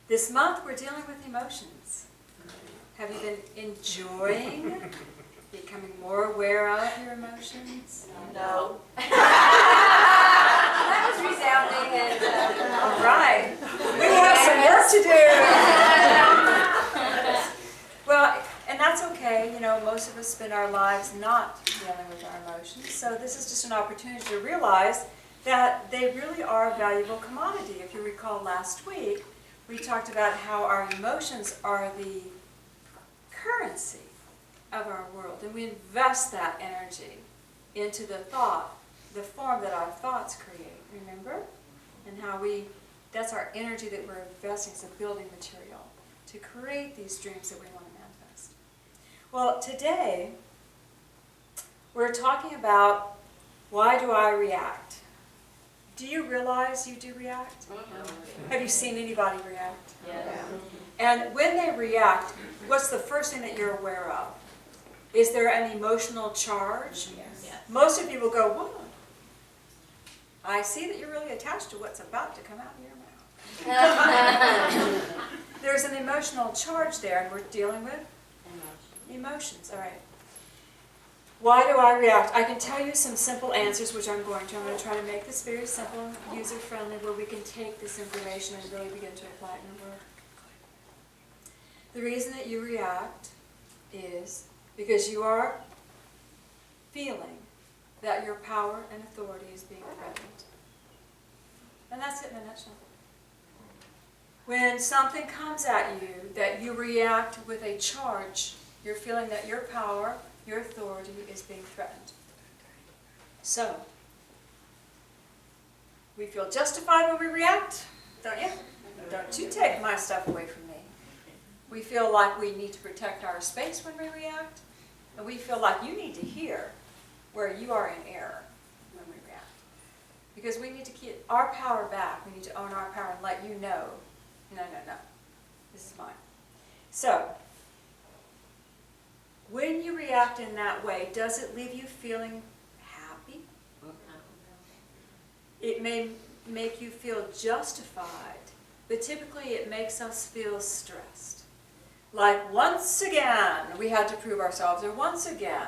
This month we're dealing with emotions. Have you been enjoying becoming more aware of your emotions? No. That was resounding. And, All right. We have some work to do. Well, and that's okay. You know, most of us spend our lives not dealing with our emotions. So this is just an opportunity to realize that they really are a valuable commodity. If you recall last week, we talked about how our emotions are the currency of our world. And we invest that energy into the thought, the form that our thoughts create, remember? And how that's our energy that we're investing as a building material to create these dreams that we want to manifest. Well, today, we're talking about why do I react? Do you realize you do react? Have you seen anybody react? Yes. And when they react, what's the first thing that you're aware of? Is there an emotional charge? Yes. Most of you will go, whoa. I see that you're really attached to what's about to come out of your mouth. There's an emotional charge there, and we're dealing with emotions. All right. Why do I react? I can tell you some simple answers, which I'm going to. I'm going to try to make this very simple, user-friendly, where we can take this information and really begin to apply it in the work. The reason that you react is because you are feeling that your power and authority is being threatened. And that's it in a nutshell. When something comes at you that you react with a charge, you're feeling that your power, your authority is being threatened. So, we feel justified when we react, don't you? Don't you take my stuff away from me. We feel like we need to protect our space when we react, and we feel like you need to hear where you are in error when we react. Because we need to keep our power back. We need to own our power and let you know, no, this is mine. So, when you react in that way, does it leave you feeling happy? It may make you feel justified, but typically it makes us feel stressed. Like once again, we had to prove ourselves, or once again,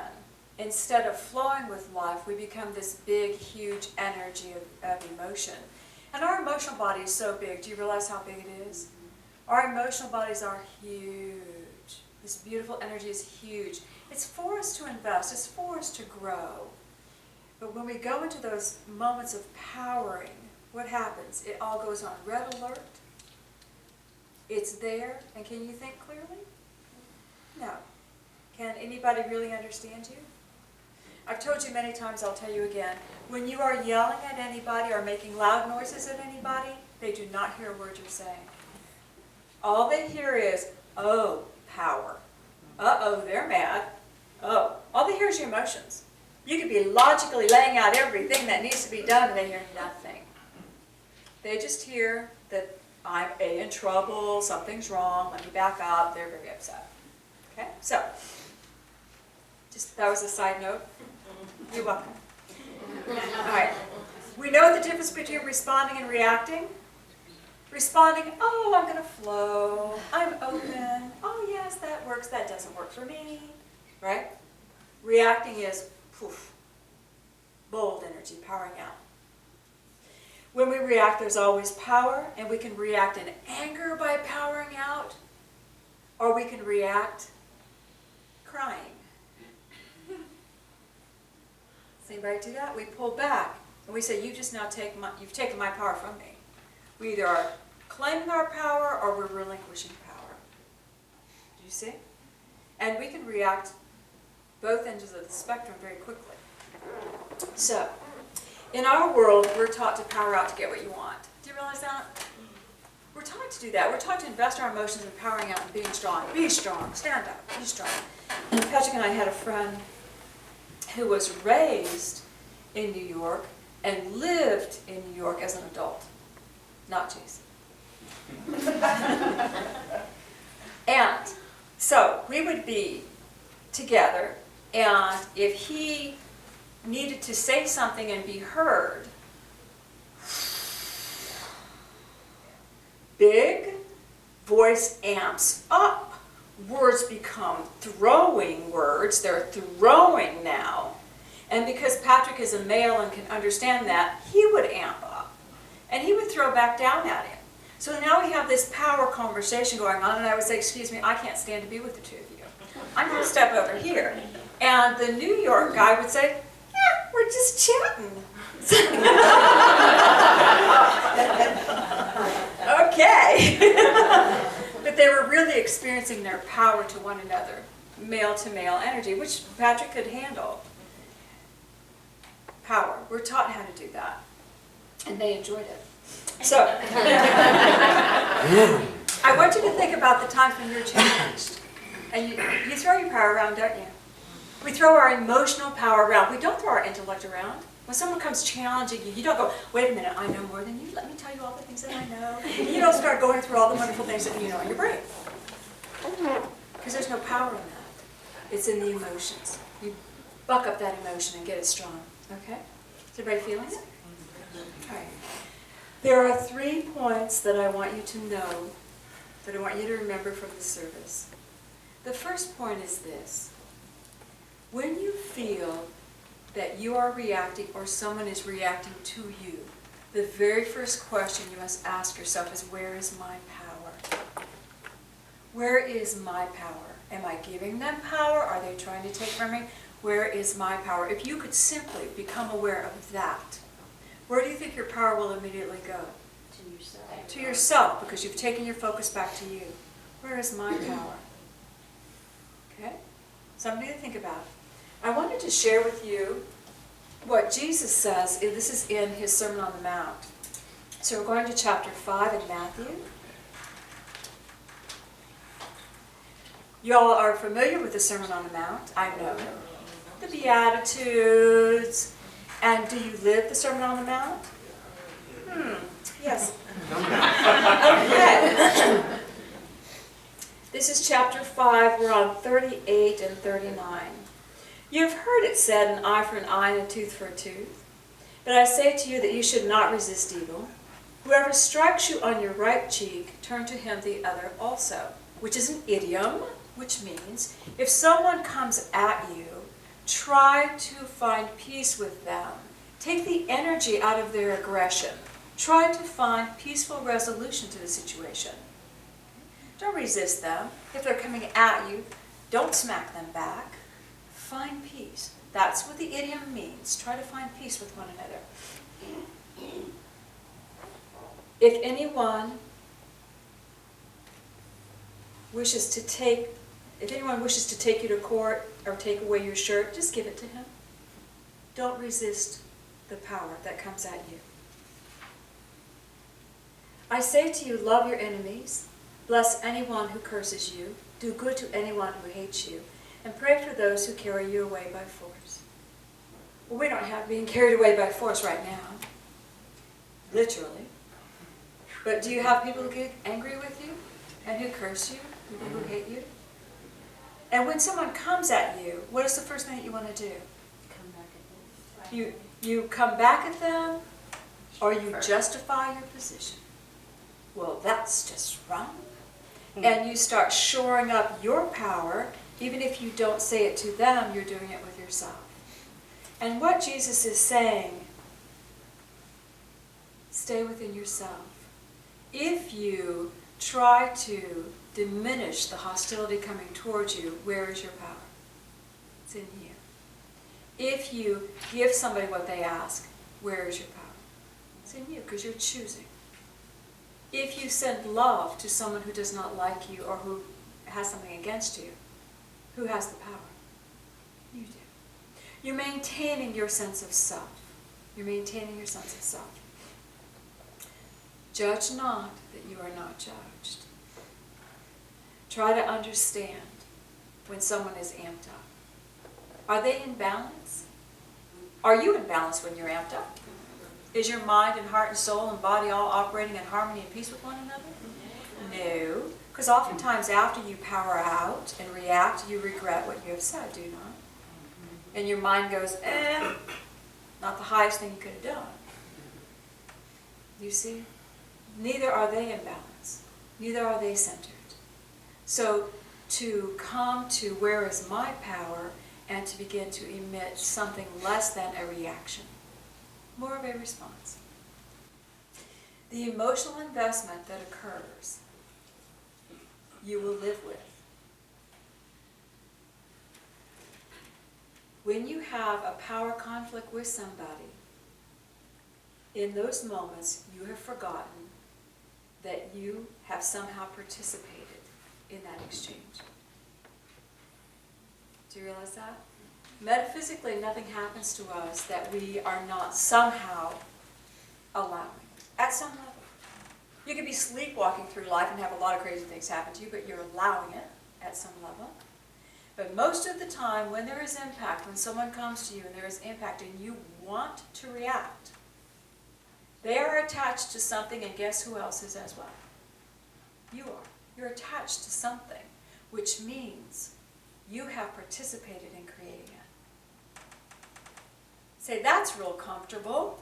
instead of flowing with life, we become this big, huge energy of emotion. And our emotional body is so big. Do you realize how big it is? Our emotional bodies are huge. This beautiful energy is huge. It's for us to invest. It's for us to grow. But when we go into those moments of powering, what happens? It all goes on red alert. It's there. And can you think clearly? No. Can anybody really understand you? I've told you many times, I'll tell you again. When you are yelling at anybody or making loud noises at anybody, they do not hear a word you're saying. All they hear is, oh, power. Uh-oh, they're mad. Oh, all they hear is your emotions. You could be logically laying out everything that needs to be done, and they hear nothing. They just hear that I'm in trouble, something's wrong, let me back up. They're very upset. Okay, so, that was a side note. You're welcome. All right, we know the difference between responding and reacting. Responding, oh, I'm going to flow, I'm open, oh yes, that works, that doesn't work for me, right? Reacting is, poof, bold energy, powering out. When we react, there's always power, and we can react in anger by powering out, or we can react crying. Does anybody do that? We pull back, and we say, you've taken my power from me. We either are claiming our power or we're relinquishing power. Do you see? And we can react both ends of the spectrum very quickly. So, in our world, we're taught to power out to get what you want. Do you realize that? We're taught to do that. We're taught to invest our emotions in powering out and being strong. Be strong. Stand up. Be strong. Patrick and I had a friend who was raised in New York and lived in New York as an adult. Not Jason. And so we would be together, and if he needed to say something and be heard, big, voice amps up. Words become throwing words. They're throwing now. And because Patrick is a male and can understand that, he would amp up. And he would throw back down at him. So now we have this power conversation going on, and I would say, excuse me, I can't stand to be with the two of you. I'm going to step over here. And the New York guy would say, yeah, we're just chatting. Okay. But they were really experiencing their power to one another, male-to-male energy, which Patrick could handle. Power. We're taught how to do that. And they enjoyed it. So, I want you to think about the times when you're challenged. And you throw your power around, don't you? We throw our emotional power around. We don't throw our intellect around. When someone comes challenging you, you don't go, wait a minute, I know more than you. Let me tell you all the things that I know. And you don't start going through all the wonderful things that you know in your brain. Because there's no power in that. It's in the emotions. You buck up that emotion and get it strong. Okay? Is everybody feeling it? All right. There are 3 points that I want you to know, that I want you to remember from the service. The first point is this. When you feel that you are reacting or someone is reacting to you, the very first question you must ask yourself is, where is my power? Where is my power? Am I giving them power? Are they trying to take from me? Where is my power? If you could simply become aware of that, where do you think your power will immediately go? To yourself. To yourself, because you've taken your focus back to you. Where is my power? Okay? Something to think about. I wanted to share with you what Jesus says. This is in his Sermon on the Mount. So we're going to chapter 5 in Matthew. You all are familiar with the Sermon on the Mount, I know. The Beatitudes. And do you live the Sermon on the Mount? Yes. Okay. This is chapter 5. We're on 38 and 39. You've heard it said, an eye for an eye and a tooth for a tooth. But I say to you that you should not resist evil. Whoever strikes you on your right cheek, turn to him the other also. Which is an idiom, which means if someone comes at you, try to find peace with them. Take the energy out of their aggression. Try to find peaceful resolution to the situation. Don't resist them. If they're coming at you, don't smack them back. Find peace. That's what the idiom means. Try to find peace with one another. If anyone wishes to take you to court or take away your shirt, just give it to him. Don't resist the power that comes at you. I say to you, love your enemies, bless anyone who curses you, do good to anyone who hates you, and pray for those who carry you away by force. Well, we don't have being carried away by force right now, literally. But do you have people who get angry with you and who curse you, people who hate you? And when someone comes at you, what is the first thing that you want to do? Come back at them. You come back at them, or you justify your position. Well, that's just wrong. And you start shoring up your power. Even if you don't say it to them, you're doing it with yourself. And what Jesus is saying, stay within yourself. If you try to diminish the hostility coming towards you, where is your power? It's in you. If you give somebody what they ask, where is your power? It's in you, because you're choosing. If you send love to someone who does not like you or who has something against you, who has the power? You do. You're maintaining your sense of self. You're maintaining your sense of self. Judge not that you are not judged. Try to understand when someone is amped up. Are they in balance? Are you in balance when you're amped up? Is your mind and heart and soul and body all operating in harmony and peace with one another? No. Because oftentimes after you power out and react, you regret what you have said, do you not? And your mind goes, not the highest thing you could have done. You see? Neither are they in balance. neither are they centered. So to come to where is my power and to begin to emit something less than a reaction, more of a response. The emotional investment that occurs, you will live with. When you have a power conflict with somebody, in those moments you have forgotten that you have somehow participated in that exchange. Do you realize that? Metaphysically, nothing happens to us that we are not somehow allowing, at some level. You could be sleepwalking through life and have a lot of crazy things happen to you, but you're allowing it at some level. But most of the time, when there is impact, when someone comes to you and there is impact and you want to react, they are attached to something, and guess who else is as well? You are. You're attached to something, which means you have participated in creating it. Say, that's real comfortable.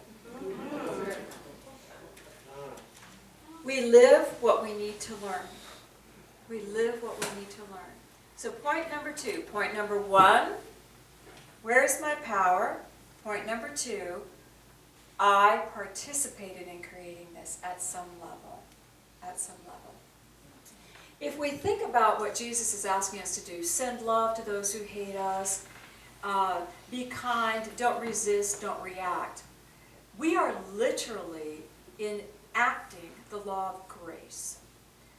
We live what we need to learn. We live what we need to learn. So point number 2. Point number 1, where is my power? Point number 2, I participated in creating this at some level. At some level. If we think about what Jesus is asking us to do, send love to those who hate us, be kind, don't resist, don't react. We are literally enacting the law of grace.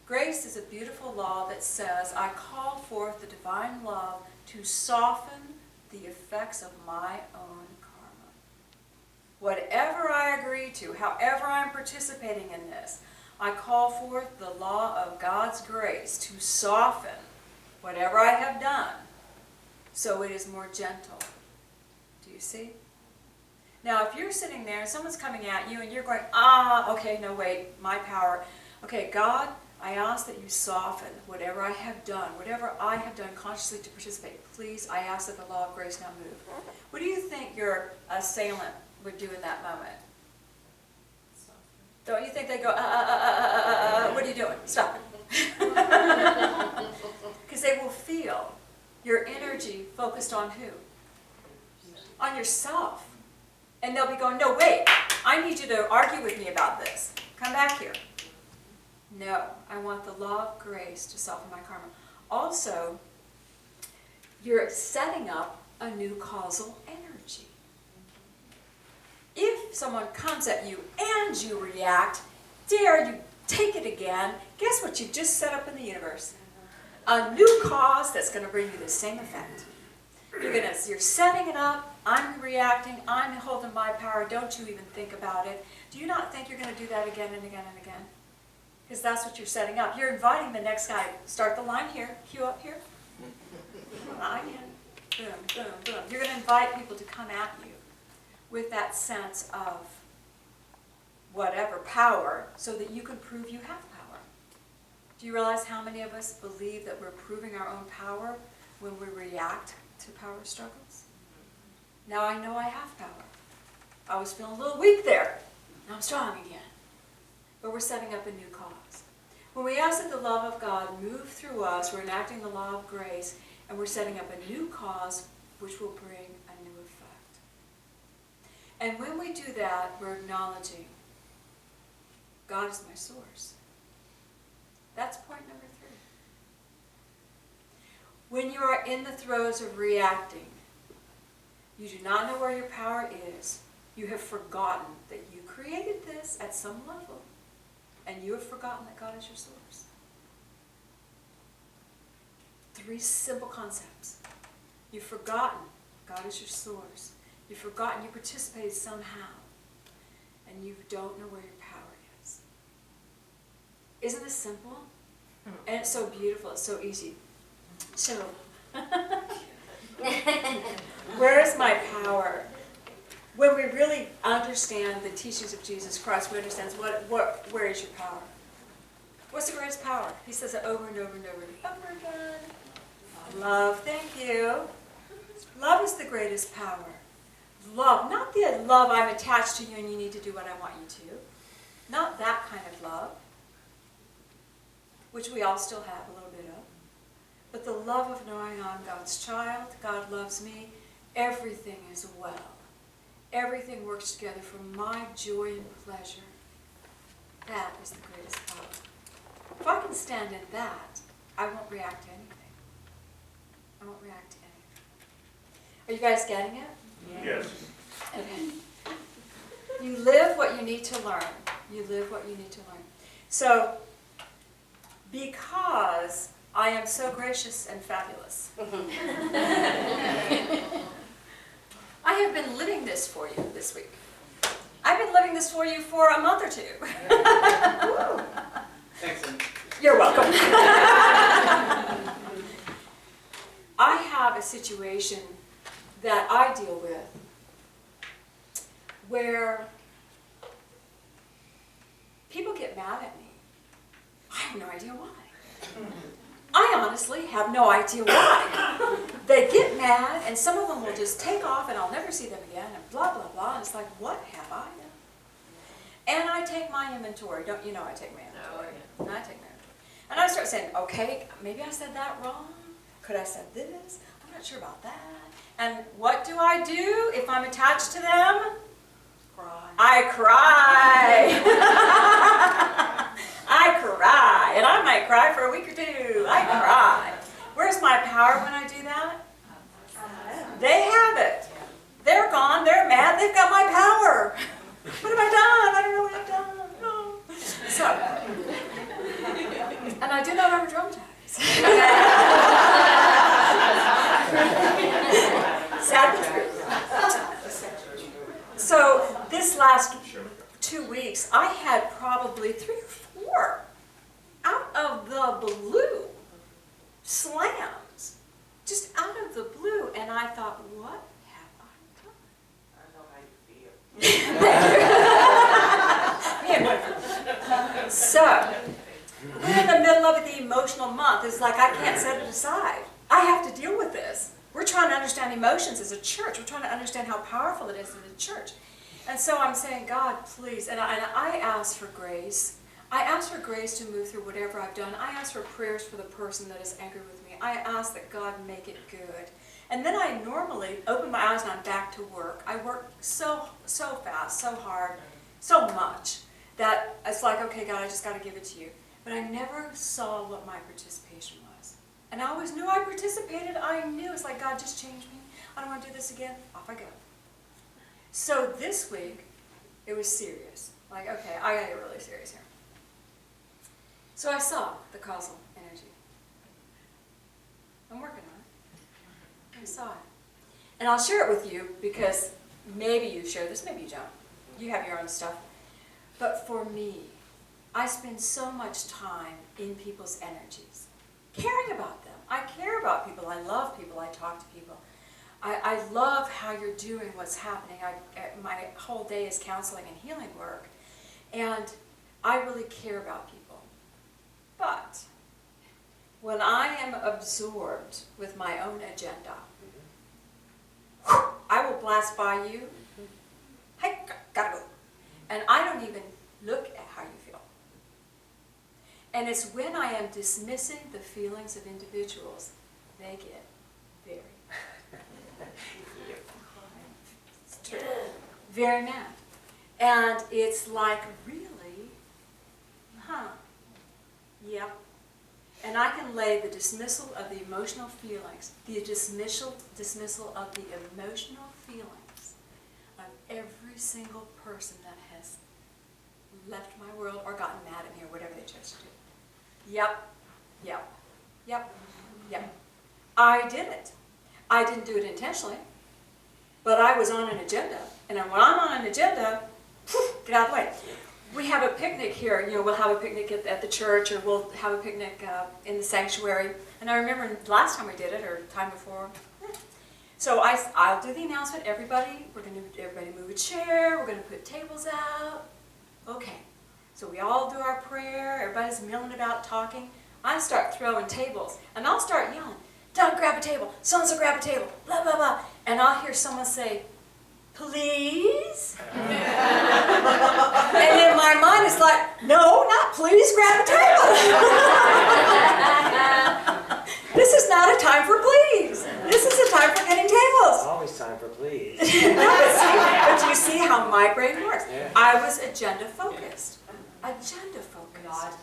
Grace is a beautiful law that says, I call forth the divine love to soften the effects of my own karma. Whatever I agree to, however I'm participating in this, I call forth the law of God's grace to soften whatever I have done so it is more gentle. Do you see? Now, if you're sitting there and someone's coming at you and you're going, okay, no, wait, my power. Okay, God, I ask that you soften whatever I have done consciously to participate. Please, I ask that the law of grace now move. What do you think your assailant would do in that moment? Don't you think they go, what are you doing? Stop it. Because they will feel your energy focused on who? On yourself. And they'll be going, no, wait, I need you to argue with me about this. Come back here. No, I want the law of grace to soften my karma. Also, you're setting up a new causal energy. If someone comes at you and you react, dare you take it again, guess what you've just set up in the universe? A new cause that's going to bring you the same effect. You're setting it up, I'm reacting, I'm holding my power, don't you even think about it. Do you not think you're going to do that again and again and again? Because that's what you're setting up. You're inviting the next guy, start the line here, cue up here. Line in, boom, boom, boom. You're going to invite people to come at you with that sense of whatever power so that you can prove you have power. Do you realize how many of us believe that we're proving our own power when we react to power struggles? Now I know I have power. I was feeling a little weak there. Now I'm strong again. But we're setting up a new cause. When we ask that the love of God move through us, we're enacting the law of grace, and we're setting up a new cause which will bring a new effect. And when we do that, we're acknowledging God is my source. That's point number 3. When you are in the throes of reacting, you do not know where your power is. You have forgotten that you created this at some level, and you have forgotten that God is your source. 3 simple concepts. You've forgotten God is your source. You've forgotten you participated somehow, and you don't know where your power is. Isn't this simple? And it's so beautiful, it's so easy. So, where is my power? When we really understand the teachings of Jesus Christ, we understand where is your power? What's the greatest power? He says it over and over and over and over again. Love, thank you. Love is the greatest power. Love, not the love I'm attached to you and you need to do what I want you to. Not that kind of love. which we all still have a little bit of. But the love of knowing I'm God's child, God loves me, everything is well. Everything works together for my joy and pleasure. That is the greatest power. If I can stand in that, I won't react to anything. I won't react to anything. Are you guys getting it? Yes. Okay. You live what you need to learn. You live what you need to learn. So, because I am so gracious and fabulous, I have been living this for you this week. I've been living this for you for a month or two. Excellent. You're welcome. I have a situation that I deal with where people get mad at me. I have no idea why. I honestly have no idea why. They get mad, and some of them will just take off, and I'll never see them again, and blah, blah, blah. And it's like, what have I done? And I take my inventory. Don't you know I take my inventory? And I take my inventory. And I start saying, okay, maybe I said that wrong. Could I have said this? I'm not sure about that. And what do I do if I'm attached to them? Cry. I cry. I cry. And I might cry for a week or two. I cry. Where's my power when I do that? They have it. They're gone. They're mad. They've got my power. What have I done? I don't know what I've done. No. So, and I do not over dramatize. Sad but true. So this last 2 weeks, I had probably 3 or 4 out of the blue slams, just out of the blue, and I thought, what have I done? I know how you feel. So, we're in the middle of the emotional month. It's like I can't set it aside. I have to deal with this. We're trying to understand emotions as a church. We're trying to understand how powerful it is as a church. And so I'm saying, God, please, and I ask for grace. I ask for grace to move through whatever I've done. I ask for prayers for the person that is angry with me. I ask that God make it good. And then I normally open my eyes and I'm back to work. I work so fast, so hard, so much that it's like, okay, God, I just got to give it to you. But I never saw what my participation was. And I always knew I participated. I knew. It's like, God, just change me. I don't want to do this again. Off I go. So this week, it was serious. Like, okay, I got to get really serious here. So I saw the causal energy. I'm working on it. I saw it. And I'll share it with you because maybe you share this, maybe you don't. You have your own stuff. But for me, I spend so much time in people's energies, caring about them. I care about people. I love people. I talk to people. I love how you're doing, what's happening. My whole day is counseling and healing work. And I really care about people. But when I am absorbed with my own agenda, I will blast by you. Hey, gotta go. And I don't even look at how you feel. And it's when I am dismissing the feelings of individuals, they get very it's true. Very mad. And it's like, really? Huh. Yep. And I can lay the dismissal of the emotional feelings, the dismissal of the emotional feelings of every single person that has left my world or gotten mad at me or whatever they chose to do. Yep. Yep. Yep. Yep. I did it. I didn't do it intentionally, but I was on an agenda. And when I'm on an agenda, get out of the way. We have a picnic here. We'll have a picnic at the church, or we'll have a picnic in the sanctuary. And I remember last time we did it, or time before. So I'll do the announcement. Everybody move a chair. We're going to put tables out. Okay. So we all do our prayer. Everybody's milling about, talking. I start throwing tables, and I'll start yelling, "Doug, grab a table. So-and-so grab a table. Blah, blah, blah." And I'll hear someone say, "Please?" And in my mind, it's like, no, not please, grab a table. my brain works. Yeah. I was agenda focused. Agenda focused.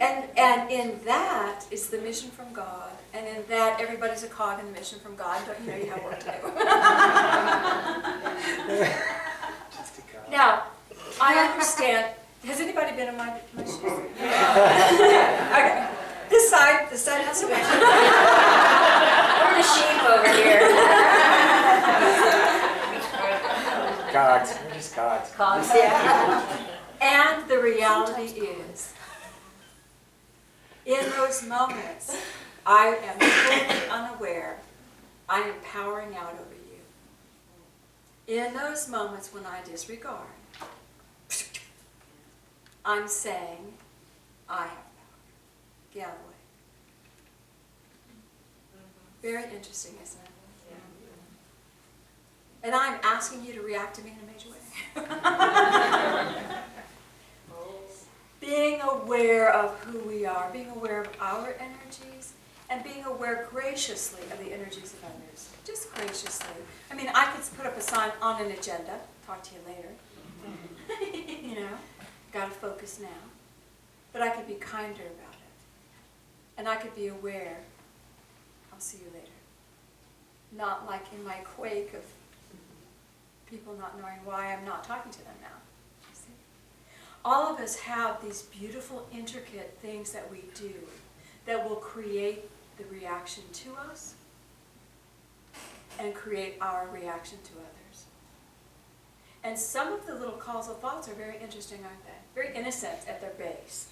And in that is the mission from God. And in that, everybody's a cog in the mission from God. Don't you know you have work to do? Just a call. Now, I understand. Has anybody been in my shoes? Okay. This side has some. We're the sheep over here. Cogs. We're just cogs. Cogs, yeah. And the reality is, in those moments, I am totally unaware. I am powering out over you. In those moments when I disregard, I'm saying, I have power. Get out of the way. Very interesting, isn't it? And I'm asking you to react to me in a major way. Being aware of who we are, being aware of our energies, and being aware graciously of the energies of others. Just graciously. I mean, I could put up a sign on an agenda, talk to you later. You know, gotta focus now. But I could be kinder about it. And I could be aware, I'll see you later. Not like in my quake of people not knowing why I'm not talking to them now. You see? All of us have these beautiful, intricate things that we do that will create the reaction to us and create our reaction to others. And some of the little causal thoughts are very interesting, aren't they? Very innocent at their base.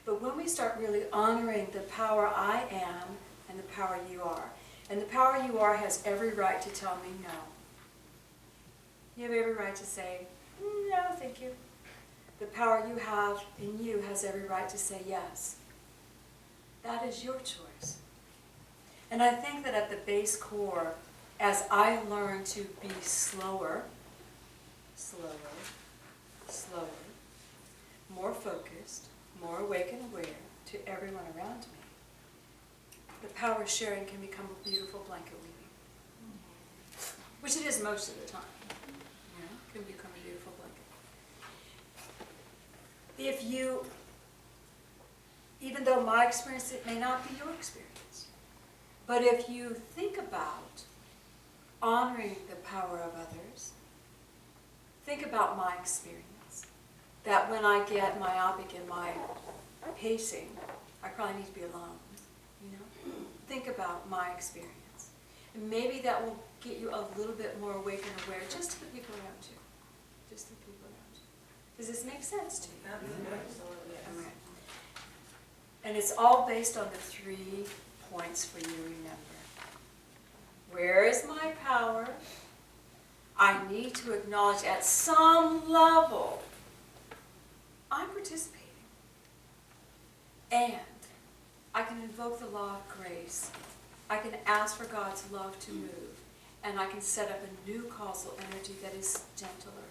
But when we start really honoring the power I am and the power you are, and the power you are has every right to tell me no. You have every right to say, no, thank you. The power you have in you has every right to say yes. That is your choice. And I think that at the base core, as I learn to be slower, more focused, more awake and aware to everyone around me, the power sharing can become a beautiful blanket weaving. Which it is most of the time. You know, it can become a beautiful blanket. If you, even though my experience, it may not be your experience, but if you think about honoring the power of others, think about my experience. That when I get myopic in my pacing, I probably need to be alone, you know? Think about my experience. And maybe that will get you a little bit more awake and aware just to the people around you. Just the people around you. Does this make sense to you? Absolutely. Okay. And it's all based on the 3 points for you to remember. Where is my power? I need to acknowledge at some level I'm participating. And I can invoke the law of grace. I can ask for God's love to move. And I can set up a new causal energy that is gentler,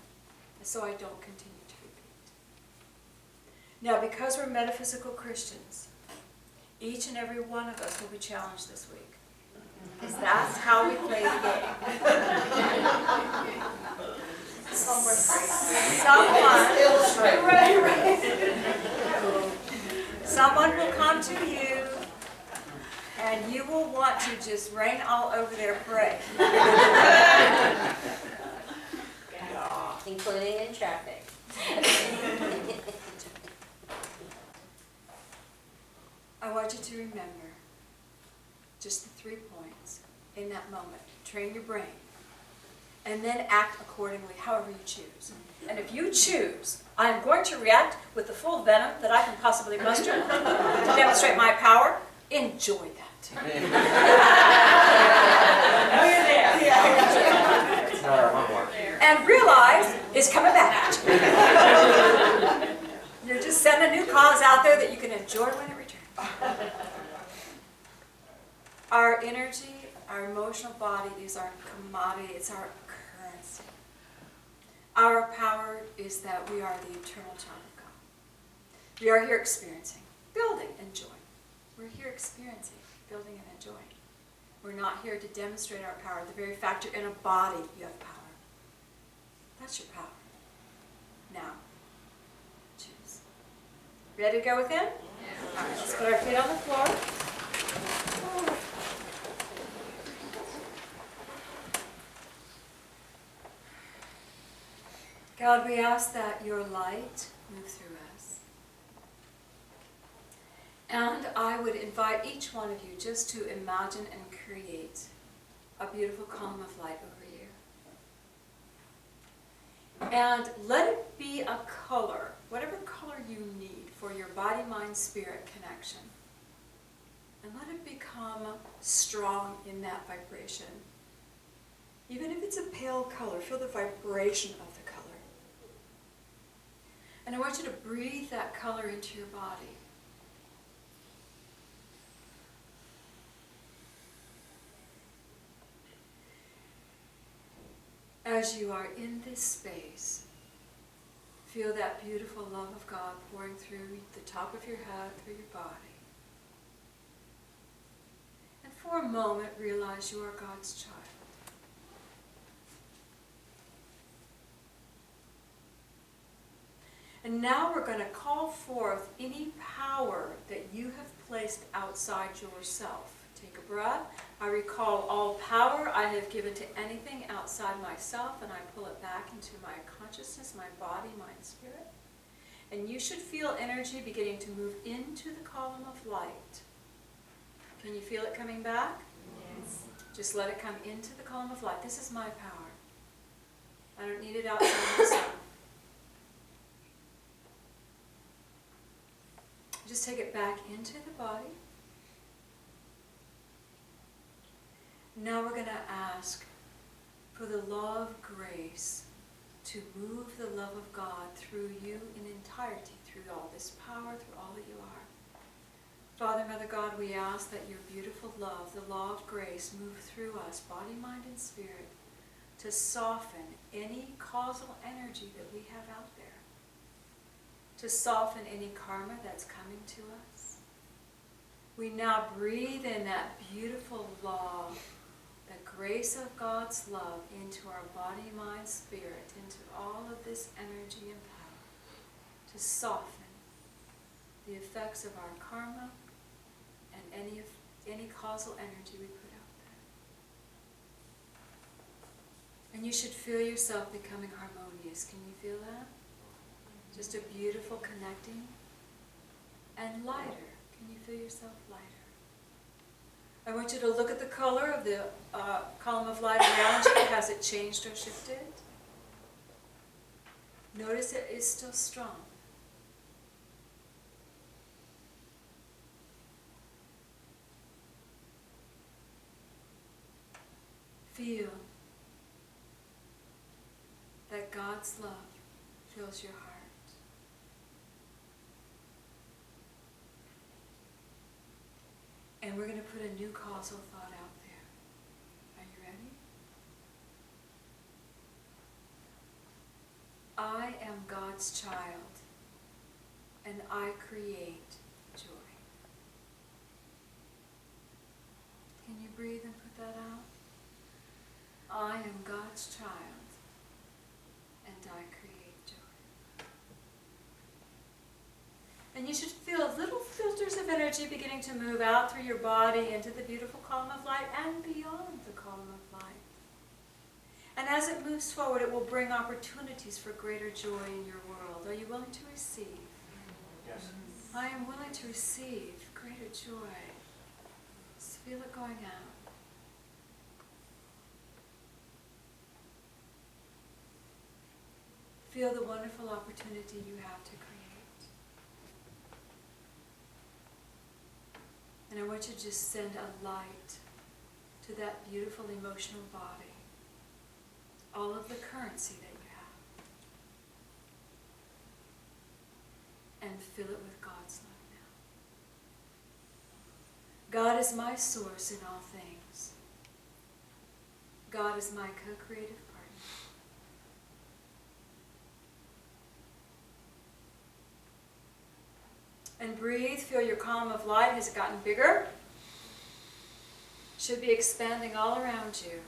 so I don't continue to repeat. Now, because we're metaphysical Christians, each and every one of us will be challenged this week. Because that's how we play the game. Someone will come to you, and you will want to just rain all over their parade. Including in traffic. I want you to remember just the 3 points in that moment. Train your brain. And then act accordingly, however you choose. And if you choose, I am going to react with the full venom that I can possibly muster to demonstrate my power, enjoy that. It's not our homework. And realize it's coming back at you. You're just sending new cause out there that you can enjoy when it returns. Our energy, our emotional body is our commodity, it's our currency. Our power is that we are the eternal child of God. We are here experiencing, building, enjoying. We're here experiencing, building, and enjoying. We're not here to demonstrate our power. The very fact you're in a body, you have power. That's your power. Now, choose. Ready to go within? All right, let's put our feet on the floor. God, we ask that your light move through us. And I would invite each one of you just to imagine and create a beautiful column of light over you. And let it be a color, whatever color you need for your body, mind, spirit connection. And let it become strong in that vibration. Even if it's a pale color, feel the vibration of the color. And I want you to breathe that color into your body. As you are in this space, feel that beautiful love of God pouring through the top of your head, through your body. And for a moment, realize you are God's child. And now we're going to call forth any power that you have placed outside yourself. Take a breath. I recall all power I have given to anything outside myself, and I pull it back into my consciousness, my body, mind, spirit. And you should feel energy beginning to move into the column of light. Can you feel it coming back? Yes. Just let it come into the column of light. This is my power. I don't need it outside myself. Just take it back into the body. Now we're going to ask for the law of grace to move the love of God through you in entirety, through all this power, through all that you are. Father, Mother God, we ask that your beautiful love, the law of grace, move through us, body, mind, and spirit, to soften any causal energy that we have out there, to soften any karma that's coming to us. We now breathe in that beautiful law, the grace of God's love into our body, mind, spirit, into all of this energy and power, to soften the effects of our karma and any causal energy we put out there. And you should feel yourself becoming harmonious. Can you feel that? Just a beautiful connecting. And lighter. Can you feel yourself lighter? I want you to look at the color of the column of light around you. Has it changed or shifted? Notice it is still strong. Feel that God's love fills your heart. And we're going to put a new causal thought out there. Are you ready? I am God's child, and I create joy. Can you breathe and put that out? I am God's child, and I create joy. And you should feel little filters of energy beginning to move out through your body into the beautiful column of light and beyond the column of light. And as it moves forward, it will bring opportunities for greater joy in your world. Are you willing to receive? Yes. I am willing to receive greater joy. Just feel it going out. Feel the wonderful opportunity you have to create. And I want you to just send a light to that beautiful emotional body. All of the currency that you have. And fill it with God's love now. God is my source in all things. God is my co-creative partner. And breathe, feel your column of light. Has it gotten bigger? Should be expanding all around you.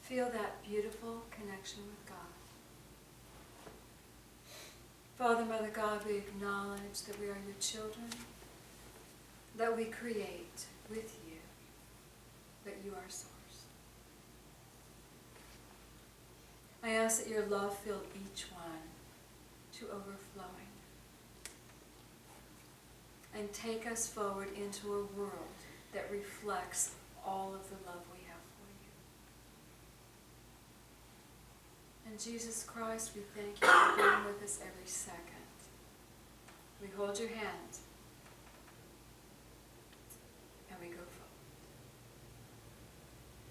Feel that beautiful connection with God. Father, Mother God, we acknowledge that we are your children, that we create with you, that you are source. I ask that your love fill each one to overflowing and take us forward into a world that reflects all of the love we have for you. And Jesus Christ, we thank you for being with us every second. We hold your hand and we go forward.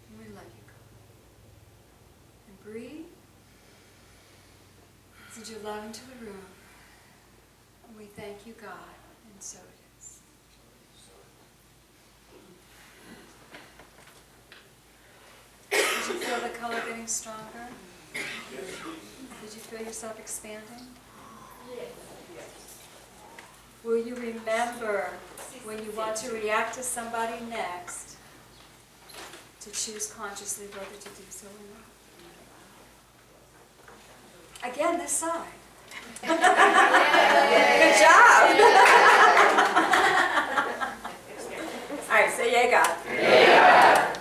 And we let you go. And breathe. Send your love into the room. And we thank you, God, and so it is. Did you feel the color getting stronger? Did you feel yourself expanding? Yes. Will you remember when you want to react to somebody next to choose consciously whether to do so or not? Again, this side.